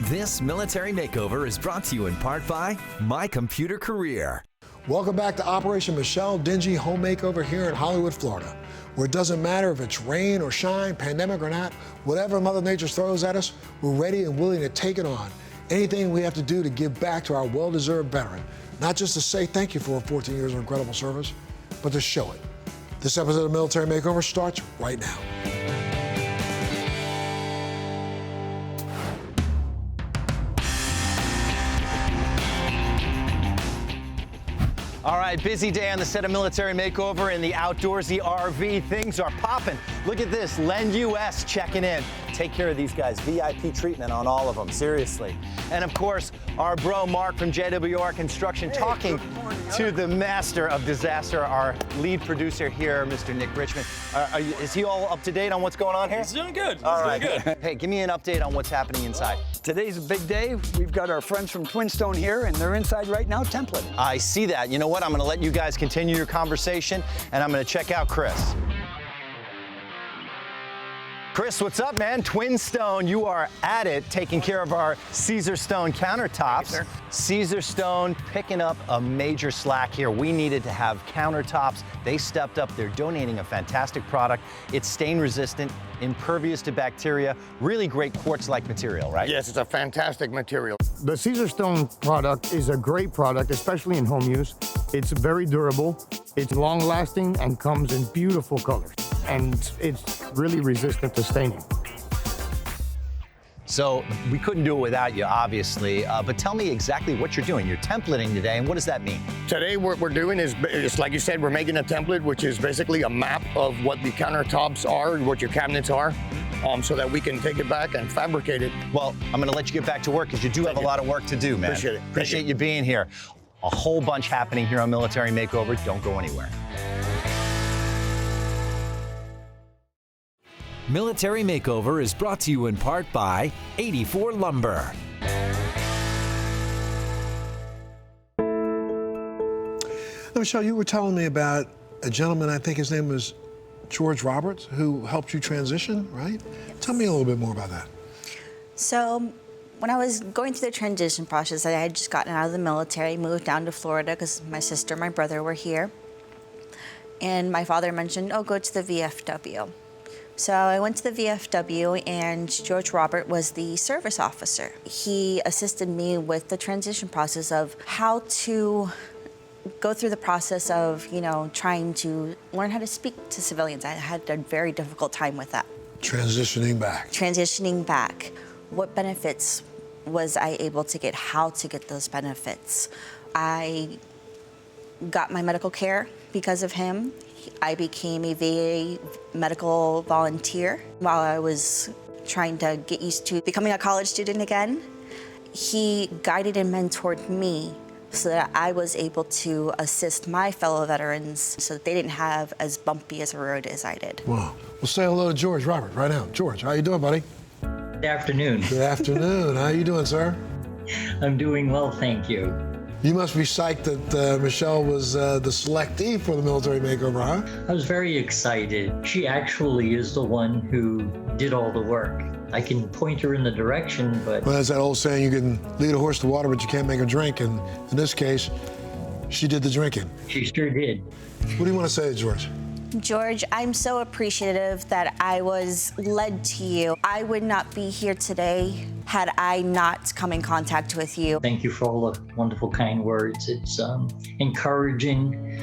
This military makeover is brought to you in part by My Computer Career. Welcome back to Operation Michelle Dingee Home Makeover here in Hollywood, Florida, where it doesn't matter if it's rain or shine, pandemic or not, whatever Mother Nature throws at us, we're ready and willing to take it on. Anything we have to do to give back to our well-deserved veteran, not just to say thank you for 14 years of incredible service, but to show it. This episode of Military Makeover starts right now. All right, busy day on the set of Military Makeover in the outdoorsy RV. Things are popping. Look at this, Len US checking in. Take care of these guys. VIP treatment on all of them, seriously. And of course, our bro Mark from JWR Construction talking to the master of disaster, our lead producer here, Mr. Nick Richmond. Is he all up to date on what's going on here? He's doing good. All right. Good. Hey, give me an update on what's happening inside. Today's a big day. We've got our friends from Twinstone here, and they're inside right now templating. I see that. You know what? I'm going to let you guys continue your conversation, and I'm going to check out Chris. Chris, what's up, man? Twinstone, you are at it, taking care of our Caesarstone countertops. Caesarstone picking up a major slack here. We needed to have countertops. They stepped up. They're donating a fantastic product. It's stain resistant, impervious to bacteria, really great quartz-like material, right? Yes, it's a fantastic material. The Caesarstone product is a great product, especially in home use. It's very durable, it's long-lasting, and comes in beautiful colors. And it's really resistant to staining. So we couldn't do it without you, obviously, but tell me exactly what you're doing. You're templating today, and what does that mean? Today what we're doing is, it's like you said, we're making a template, which is basically a map of what the countertops are, what your cabinets are, so that we can take it back and fabricate it. Well, I'm gonna let you get back to work because you do have a lot of work to do, man. Appreciate it. Appreciate you being here. A whole bunch happening here on Military Makeover. Don't go anywhere. Military Makeover is brought to you in part by 84 Lumber. Now, Michelle, you were telling me about a gentleman, I think his name was George Roberts, who helped you transition, right? Yes. Tell me a little bit more about that. So when I was going through the transition process, I had just gotten out of the military, moved down to Florida because my sister and my brother were here. And my father mentioned, oh, go to the VFW. So I went to the VFW, and George Robert was the service officer. He assisted me with the transition process of how to go through the process of, trying to learn how to speak to civilians. I had a very difficult time with that. Transitioning back. Transitioning back. What benefits was I able to get? How to get those benefits? I got my medical care because of him. I became a VA medical volunteer while I was trying to get used to becoming a college student again. He guided and mentored me so that I was able to assist my fellow veterans so that they didn't have as bumpy as a road as I did. Wow. Well, say hello to George Robert right now. George, how you doing, buddy? Good afternoon. Good afternoon. How you doing, sir? I'm doing well, thank you. You must be psyched that Michelle was the selectee for the Military Makeover, huh? I was very excited. She actually is the one who did all the work. I can point her in the direction, but... Well, that's that old saying, you can lead a horse to water, but you can't make her drink. And in this case, she did the drinking. She sure did. What do you want to say, George? George, I'm so appreciative that I was led to you. I would not be here today had I not come in contact with you. Thank you for all the wonderful, kind words. It's encouraging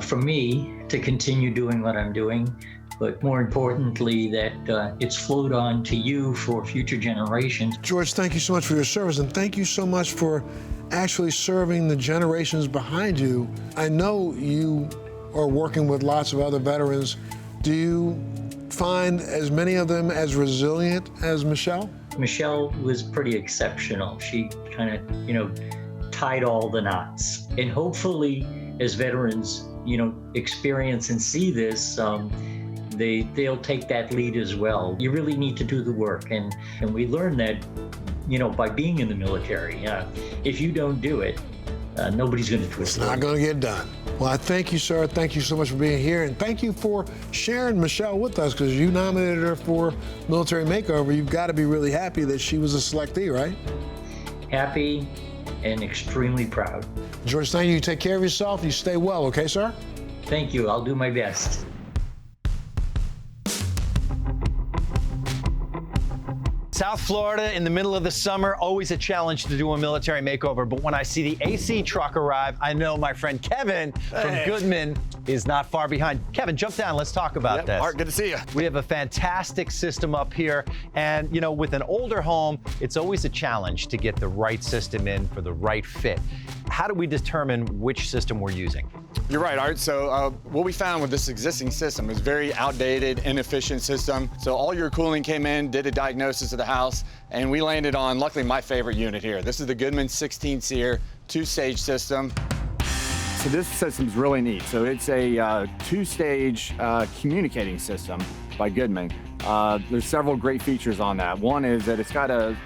for me to continue doing what I'm doing, but more importantly, that it's flowed on to you for future generations. George, thank you so much for your service, and thank you so much for actually serving the generations behind you. I know you are working with lots of other veterans. Do you find as many of them as resilient as Michelle? Michelle was pretty exceptional. She kind of, tied all the knots. And hopefully, as veterans, experience and see this, they'll take that lead as well. You really need to do the work. And we learn that, by being in the military. If you don't do it, nobody's going to twist It's not going to get done. Well, I thank you, sir. Thank you so much for being here. And thank you for sharing Michelle with us, because you nominated her for Military Makeover. You've got to be really happy that she was a selectee, right? Happy and extremely proud. George, thank you. You take care of yourself. You stay well, okay, sir? Thank you. I'll do my best. South Florida in the middle of the summer, always a challenge to do a military makeover. But when I see the AC truck arrive, I know my friend Kevin from Goodman is not far behind. Kevin, jump down. Let's talk about this. Art, good to see you. We have a fantastic system up here. And, you know, with an older home, it's always a challenge to get the right system in for the right fit. How do we determine which system we're using? You're right, Art. So what we found with this existing system is very outdated, inefficient system. So all your cooling came in, did a diagnosis of the house, and we landed on, luckily, my favorite unit here. This is the Goodman 16-SEER 2-stage system. So this system's really neat. So it's a 2-stage communicating system by Goodman. There's several great features on that. One is that it's got a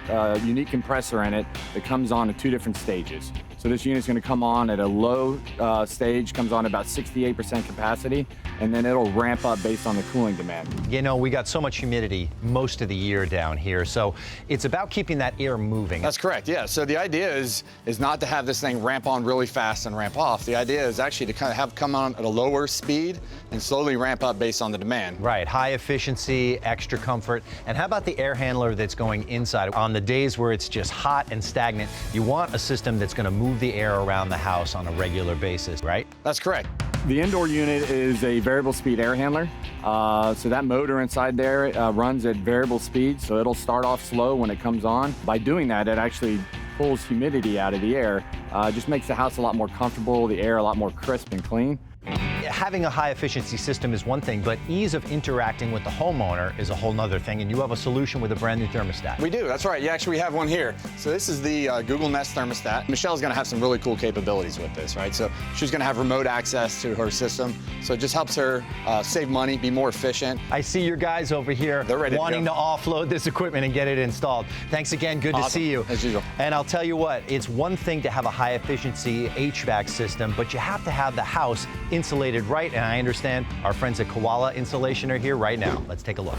unique compressor in it that comes on at 2 different stages. So this unit's going to come on at a low stage, comes on about 68% capacity, and then it'll ramp up based on the cooling demand. You know, we got so much humidity most of the year down here, so it's about keeping that air moving. That's correct, yeah. So the idea is not to have this thing ramp on really fast and ramp off. The idea is actually to kind of have come on at a lower speed and slowly ramp up based on the demand. Right, high efficiency, extra comfort. And how about the air handler that's going inside? On the days where it's just hot and stagnant, you want a system that's going to move the air around the house on a regular basis, right? That's correct. The indoor unit is a variable speed air handler. So that motor inside there runs at variable speed, so it'll start off slow when it comes on. By doing that, it actually pulls humidity out of the air. Just makes the house a lot more comfortable, the air a lot more crisp and clean. Having a high efficiency system is one thing, but ease of interacting with the homeowner is a whole nother thing, and you have a solution with a brand new thermostat. We do, that's right. Yeah, actually, we have one here. So this is the Google Nest thermostat. Michelle's gonna have some really cool capabilities with this, right? So she's gonna have remote access to her system. So it just helps her save money, be more efficient. I see your guys over here wanting to offload this equipment and get it installed. Thanks again, good to see you. As usual. And I'll tell you what, it's one thing to have a high efficiency HVAC system, but you have to have the house insulated right, and I understand our friends at Koala Insulation are here right now. Let's take a look.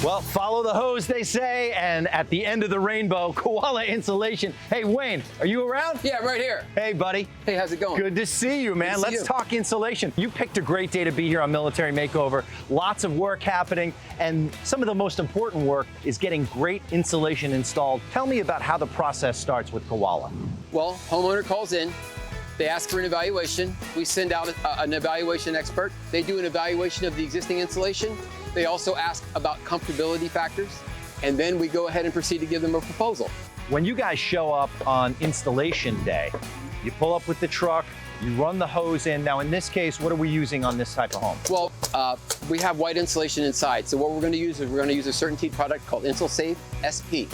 Well, follow the hose, they say, and at the end of the rainbow, Koala Insulation. Hey, Wayne, are you around? Yeah, right here. Hey, buddy. Hey, how's it going? Good to see you, man. Let's talk insulation. You picked a great day to be here on Military Makeover. Lots of work happening, and some of the most important work is getting great insulation installed. Tell me about how the process starts with Koala. Well, homeowner calls in. They ask for an evaluation. We send out an evaluation expert. They do an evaluation of the existing insulation. They also ask about comfortability factors, and then we go ahead and proceed to give them a proposal. When you guys show up on installation day, you pull up with the truck, you run the hose in. Now, in this case, what are we using on this type of home? Well, we have white insulation inside. So what we're going to use is we're going to use a CertainTeed product called InsulSafe SP.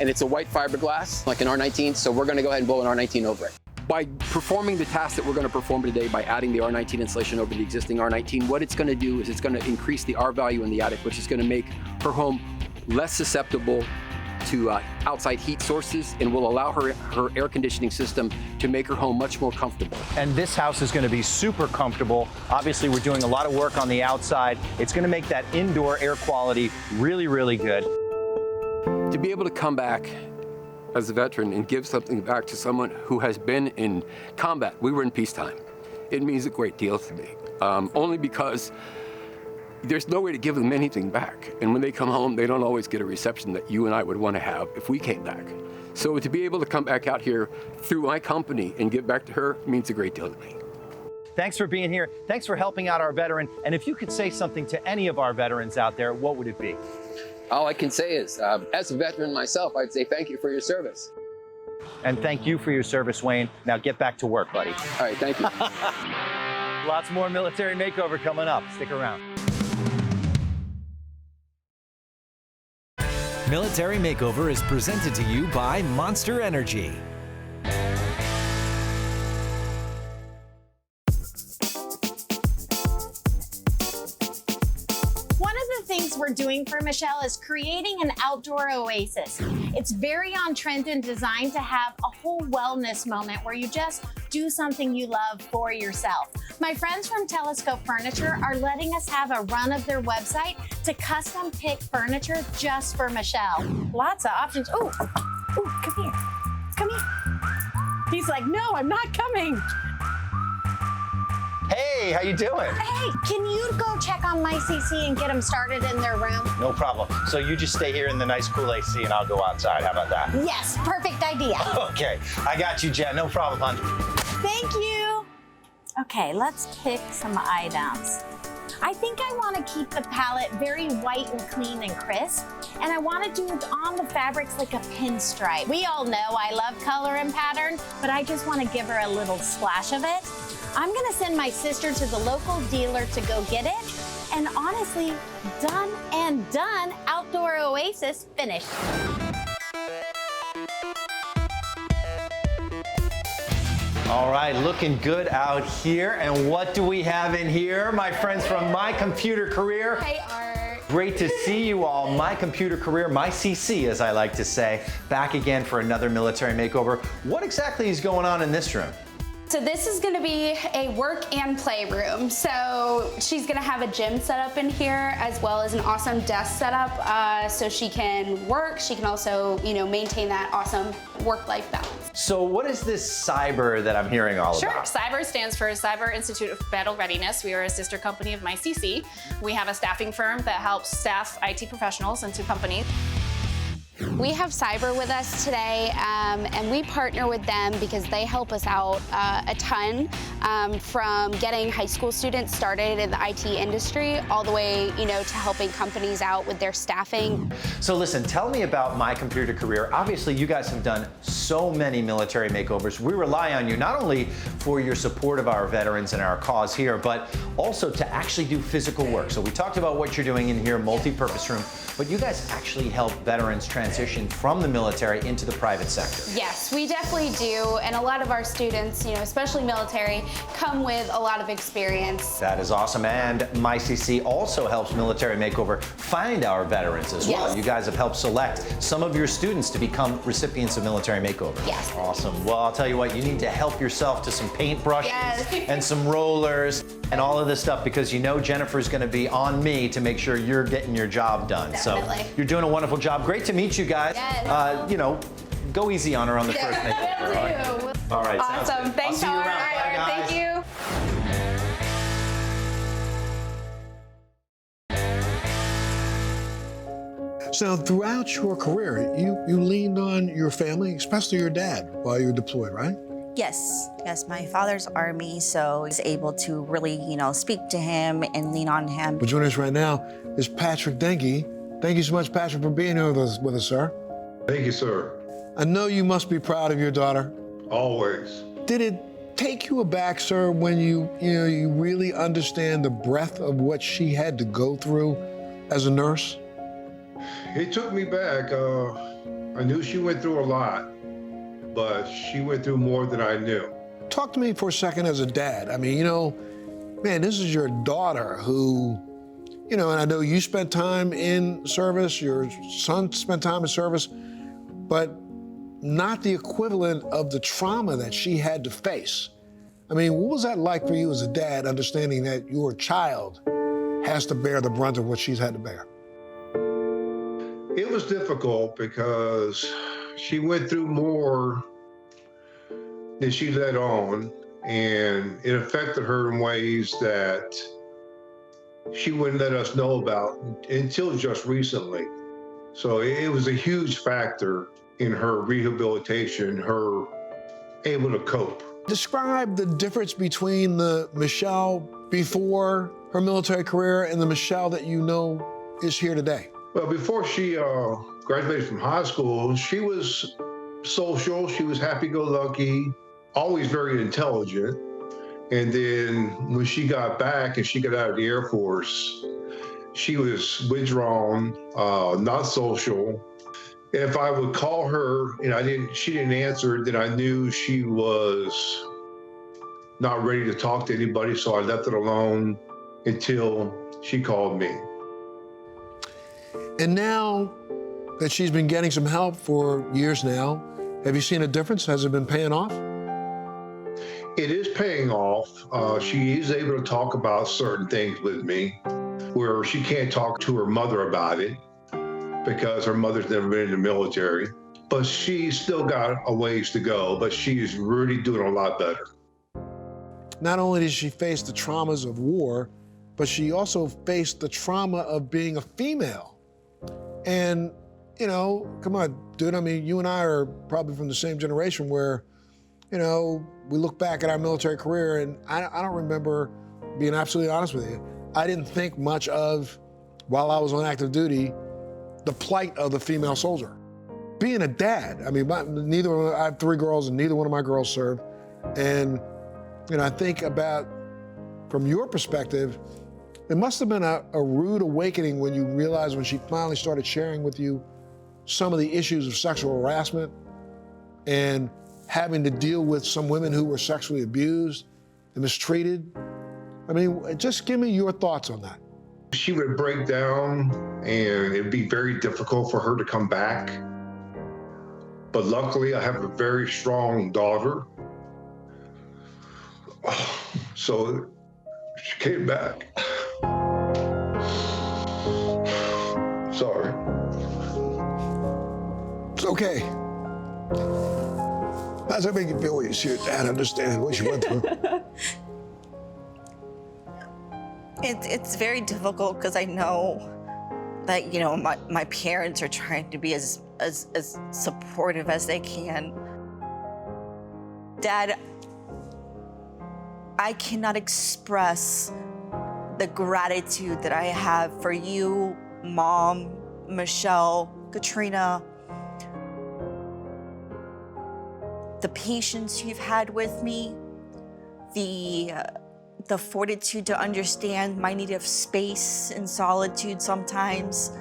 And it's a white fiberglass, like an R19, so we're going to go ahead and blow an R19 over it. By performing the task that we're going to perform today by adding the R19 insulation over the existing R19, what it's going to do is it's going to increase the R value in the attic, which is going to make her home less susceptible to outside heat sources and will allow her air conditioning system to make her home much more comfortable. And this house is going to be super comfortable. Obviously, we're doing a lot of work on the outside. It's going to make that indoor air quality really, really good. To be able to come back as a veteran and give something back to someone who has been in combat, we were in peacetime, it means a great deal to me. Only because there's no way to give them anything back. And when they come home, they don't always get a reception that you and I would want to have if we came back. So to be able to come back out here through my company and give back to her means a great deal to me. Thanks for being here. Thanks for helping out our veteran. And if you could say something to any of our veterans out there, what would it be? All I can say is, as a veteran myself, I'd say thank you for your service. And thank you for your service, Wayne. Now get back to work, buddy. All right, thank you. Lots more Military Makeover coming up. Stick around. Military Makeover is presented to you by Monster Energy. One of the things we're doing for Michelle is creating an outdoor oasis. It's very on trend and designed to have a whole wellness moment where you just do something you love for yourself. My friends from Telescope Furniture are letting us have a run of their website to custom pick furniture just for Michelle. Lots of options. Ooh, come here. Come here. He's like, no, I'm not coming. Hey, how you doing? Hey, can you go check on my CC and get them started in their room? No problem. So you just stay here in the nice cool AC and I'll go outside. How about that? Yes, perfect idea. Okay, I got you, Jen. No problem, hon. Thank you. Okay, let's pick some items. I think I want to keep the palette very white and clean and crisp, and I want to do it on the fabrics like a pinstripe. We all know I love color and pattern, but I just want to give her a little splash of it. I'm gonna send my sister to the local dealer to go get it, and honestly, done and done, outdoor oasis finished. All right, looking good out here. And what do we have in here? My friends from My Computer Career. Hey, Art. Great to see you all. My Computer Career, my CC, as I like to say, back again for another military makeover. What exactly is going on in this room? So this is gonna be a work and play room. So she's gonna have a gym set up in here as well as an awesome desk setup so she can work. She can also, you know, maintain that awesome work-life balance. So what is this cyber that I'm hearing all Sure, about? Cyber stands for Cyber Institute of Battle Readiness. We are a sister company of MyCC. We have a staffing firm that helps staff IT professionals into companies. We have Cyber with us today, and we partner with them because they help us out a ton from getting high school students started in the IT industry all the way, you know, to helping companies out with their staffing. So listen, tell me about My Computer Career. Obviously, you guys have done so many military makeovers. We rely on you not only for your support of our veterans and our cause here, but also to actually do physical work. So we talked about what you're doing in here, MultiPurpose Room, but you guys actually help veterans transition from the military into the private sector. Yes, we definitely do, and a lot of our students, you know, especially military, come with a lot of experience. That is awesome, and MyCC also helps Military Makeover find our veterans as well. Yes. You guys have helped select some of your students to become recipients of Military Makeover. Yes. Awesome. Well, I'll tell you what, you need to help yourself to some paintbrushes Yes. and some rollers and all of this stuff because you know Jennifer's going to be on me to make sure you're getting your job done. Definitely. So you're doing a wonderful job. Great to meet you guys. Yes. You know, go easy on her on the first makeover. Will do. All right. sounds Awesome. good. Thanks, I'll see you Art. around. Bye, guys. Thank you. So throughout your career, you leaned on your family, especially your dad, while you were deployed, right? Yes, my father's Army, so I was able to really, speak to him and lean on him. But joining us right now is Patrick Dingee. Thank you so much, Patrick, for being here with us, sir. Thank you, sir. I know you must be proud of your daughter. Always. Did it take you aback, sir, when you really understand the breadth of what she had to go through as a nurse? It took me back. I knew she went through a lot, but she went through more than I knew. Talk to me for a second as a dad. I mean, man, this is your daughter who, and I know you spent time in service, your son spent time in service, but not the equivalent of the trauma that she had to face. I mean, what was that like for you as a dad, understanding that your child has to bear the brunt of what she's had to bear? It was difficult because she went through more than she let on, and it affected her in ways that she wouldn't let us know about until just recently. So it was a huge factor in her rehabilitation, her able to cope. Describe the difference between the Michelle before her military career and the Michelle that you know is here today. Well, before she graduated from high school, she was social, she was happy-go-lucky, always very intelligent. And then when she got back and she got out of the Air Force, she was withdrawn, not social. If I would call her and she didn't answer, then I knew she was not ready to talk to anybody, so I left it alone until she called me. And now that she's been getting some help for years now, have you seen a difference? Has it been paying off? It is paying off. She is able to talk about certain things with me where she can't talk to her mother about it because her mother's never been in the military. But she's still got a ways to go, but she's really doing a lot better. Not only did she face the traumas of war, but she also faced the trauma of being a female. And, you know, come on, dude, I mean, you and I are probably from the same generation where, you know, we look back at our military career and I don't remember, being absolutely honest with you, I didn't think much of, while I was on active duty, the plight of the female soldier. Being a dad, I mean, I have 3 girls and neither one of my girls served. And, you know, I think about, from your perspective, it must have been a rude awakening when you realized, when she finally started sharing with you some of the issues of sexual harassment and having to deal with some women who were sexually abused and mistreated. I mean, just give me your thoughts on that. She would break down and it'd be very difficult for her to come back. But luckily I have a very strong daughter. So she came back. Sorry. It's okay. How does that make you feel when you see your dad understand what you went through? It's very difficult because I know that, you know, my parents are trying to be as supportive as they can. Dad, I cannot express the gratitude that I have for you, Mom, Michelle, Katrina, the patience you've had with me, the fortitude to understand my need of space and solitude sometimes.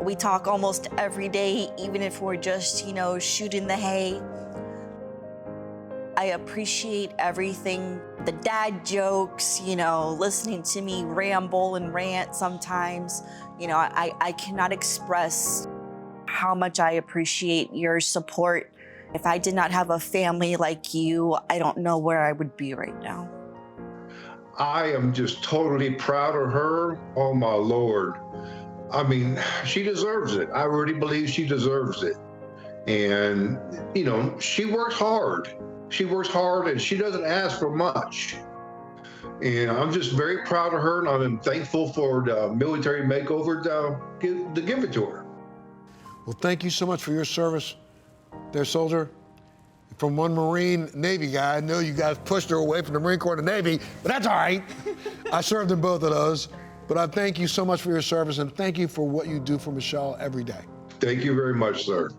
We talk almost every day, even if we're just, you know, shooting the hay. I appreciate everything, the dad jokes, you know, listening to me ramble and rant sometimes. You know, I cannot express how much I appreciate your support. If I did not have a family like you, I don't know where I would be right now. I am just totally proud of her. Oh my Lord. I mean, she deserves it. I really believe she deserves it. And, you know, she works hard. She works hard and she doesn't ask for much. And I'm just very proud of her, and I'm thankful for the military makeover to give it to her. Well, thank you so much for your service there, soldier. From one Marine Navy guy, I know you guys pushed her away from the Marine Corps to Navy, but that's all right. I served in both of those. But I thank you so much for your service, and thank you for what you do for Michelle every day. Thank you very much, sir.